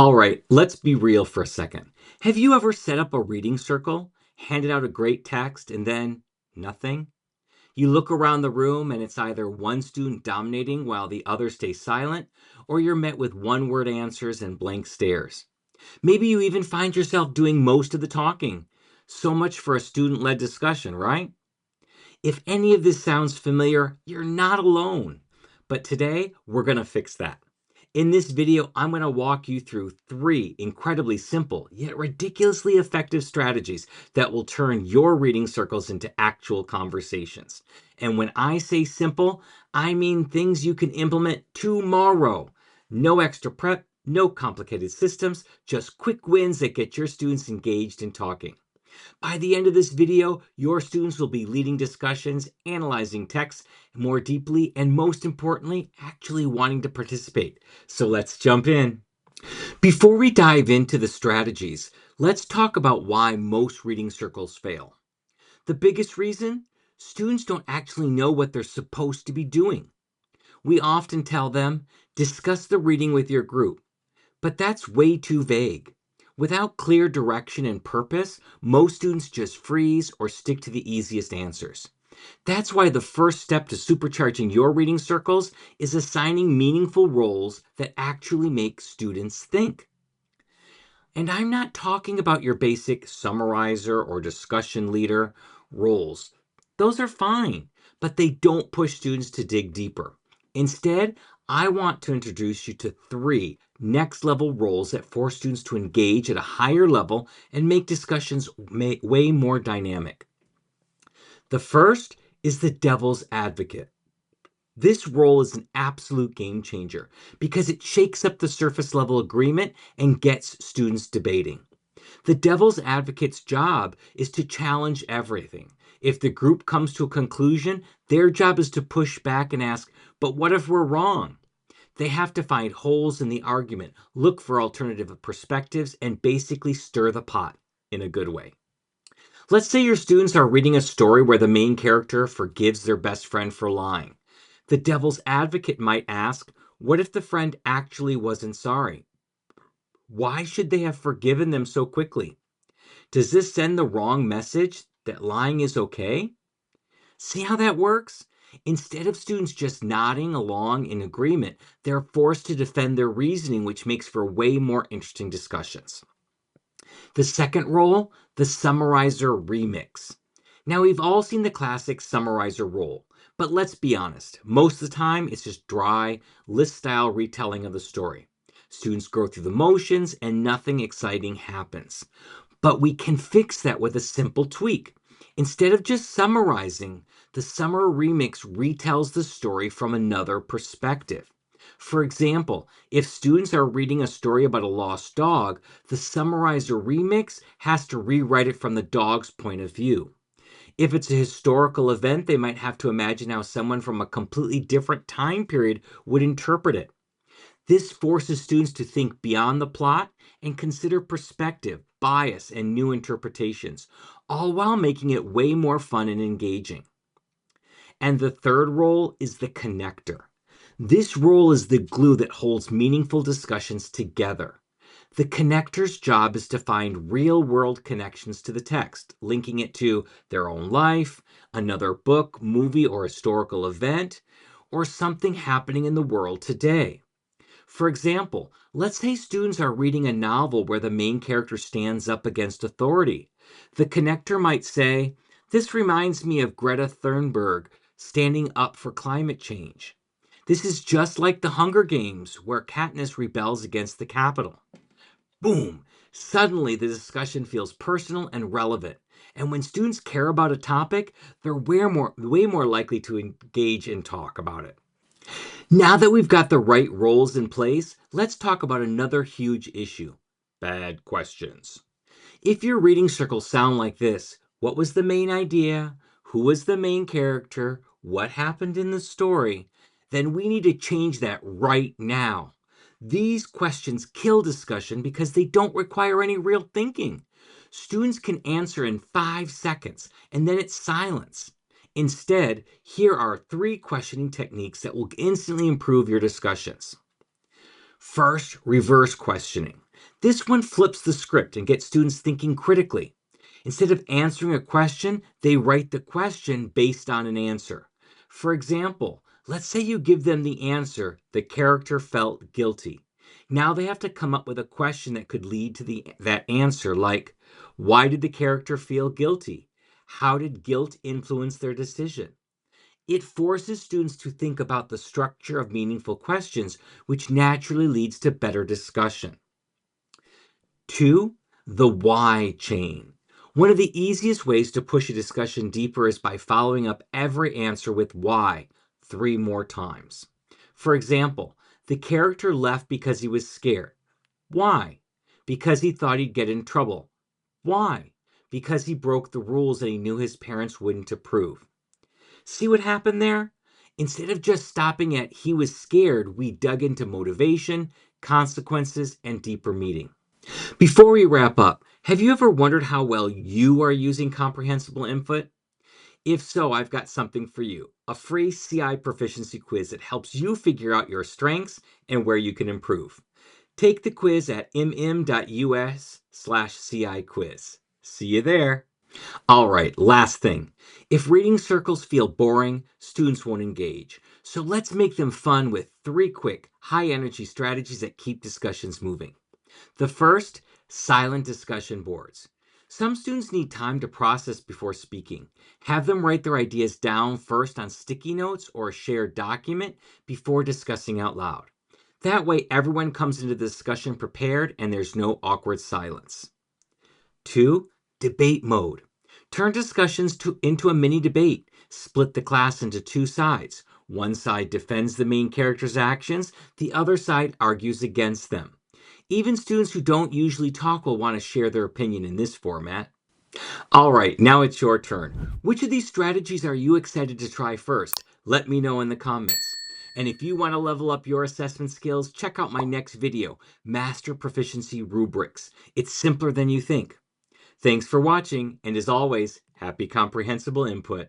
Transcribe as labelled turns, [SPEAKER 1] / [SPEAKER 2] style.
[SPEAKER 1] All right, let's be real for a second. Have you ever set up a reading circle, handed out a great text, and then nothing? You look around the room and it's either one student dominating while the others stay silent, or you're met with one word answers and blank stares. Maybe you even find yourself doing most of the talking. So much for a student led discussion, right? If any of this sounds familiar, you're not alone. But today, we're going to fix that. In this video, I'm going to walk you through 3 incredibly simple yet ridiculously effective strategies that will turn your reading circles into actual conversations. And when I say simple, I mean things you can implement tomorrow. No extra prep, no complicated systems, just quick wins that get your students engaged in talking. By the end of this video, your students will be leading discussions, analyzing text more deeply, and most importantly, actually wanting to participate. So let's jump in. Before we dive into the strategies, let's talk about why most reading circles fail. The biggest reason? Students don't actually know what they're supposed to be doing. We often tell them, discuss the reading with your group, but that's way too vague. Without clear direction and purpose, most students just freeze or stick to the easiest answers. That's why the first step to supercharging your reading circles is assigning meaningful roles that actually make students think. And I'm not talking about your basic summarizer or discussion leader roles. Those are fine, but they don't push students to dig deeper. Instead, I want to introduce you to 3 next level roles that force students to engage at a higher level and make discussions way more dynamic. The first is the devil's advocate. This role is an absolute game changer because it shakes up the surface level agreement and gets students debating. The devil's advocate's job is to challenge everything. If the group comes to a conclusion, their job is to push back and ask, but what if we're wrong? They have to find holes in the argument, look for alternative perspectives, and basically stir the pot in a good way. Let's say your students are reading a story where the main character forgives their best friend for lying. The devil's advocate might ask, what if the friend actually wasn't sorry? Why should they have forgiven them so quickly? Does this send the wrong message that lying is okay? See how that works? Instead of students just nodding along in agreement, they're forced to defend their reasoning, which makes for way more interesting discussions. The second role, the summarizer remix. Now, we've all seen the classic summarizer role, but let's be honest, most of the time it's just dry, list style retelling of the story. Students go through the motions and nothing exciting happens. But we can fix that with a simple tweak. Instead of just summarizing, the summer remix retells the story from another perspective. For example, if students are reading a story about a lost dog, the summarizer remix has to rewrite it from the dog's point of view. If it's a historical event, they might have to imagine how someone from a completely different time period would interpret it. This forces students to think beyond the plot and consider perspective, bias, and new interpretations, all while making it way more fun and engaging. And the third role is the connector. This role is the glue that holds meaningful discussions together. The connector's job is to find real world connections to the text, linking it to their own life, another book, movie, or historical event, or something happening in the world today. For example, let's say students are reading a novel where the main character stands up against authority. The connector might say, this reminds me of Greta Thunberg standing up for climate change. This is just like the Hunger Games, where Katniss rebels against the Capitol. Boom! Suddenly the discussion feels personal and relevant. And when students care about a topic, they're way more likely to engage and talk about it. Now that we've got the right roles in place, let's talk about another huge issue: bad questions. If your reading circles sound like this, what was the main idea? Who was the main character? What happened in the story? Then we need to change that right now. These questions kill discussion because they don't require any real thinking. Students can answer in 5 seconds and then it's silence. Instead, here are 3 questioning techniques that will instantly improve your discussions. First, reverse questioning. This one flips the script and gets students thinking critically. Instead of answering a question, they write the question based on an answer. For example, let's say you give them the answer, the character felt guilty. Now they have to come up with a question that could lead to that answer, like, why did the character feel guilty? How did guilt influence their decision? It forces students to think about the structure of meaningful questions, which naturally leads to better discussion. 2. The why chain. One of the easiest ways to push a discussion deeper is by following up every answer with why 3 more times. For example, the character left because he was scared. Why? Because he thought he'd get in trouble. Why? Because he broke the rules and he knew his parents wouldn't approve. See what happened there? Instead of just stopping at he was scared, we dug into motivation, consequences, and deeper meaning. Before we wrap up, have you ever wondered how well you are using comprehensible input? If so, I've got something for you, a free CI proficiency quiz that helps you figure out your strengths and where you can improve. Take the quiz at mm.us/CI quiz. See you there. All right, last thing. If reading circles feel boring, students won't engage. So let's make them fun with 3 quick, high-energy strategies that keep discussions moving. The first, silent discussion boards. Some students need time to process before speaking. Have them write their ideas down first on sticky notes or a shared document before discussing out loud. That way, everyone comes into the discussion prepared and there's no awkward silence. 2. Debate mode. Turn discussions into a mini debate. Split the class into 2 sides. One side defends the main character's actions, the other side argues against them. Even students who don't usually talk will want to share their opinion in this format. All right, now it's your turn. Which of these strategies are you excited to try first? Let me know in the comments. And if you want to level up your assessment skills, check out my next video, Master Proficiency Rubrics. It's simpler than you think. Thanks for watching, and as always, happy comprehensible input.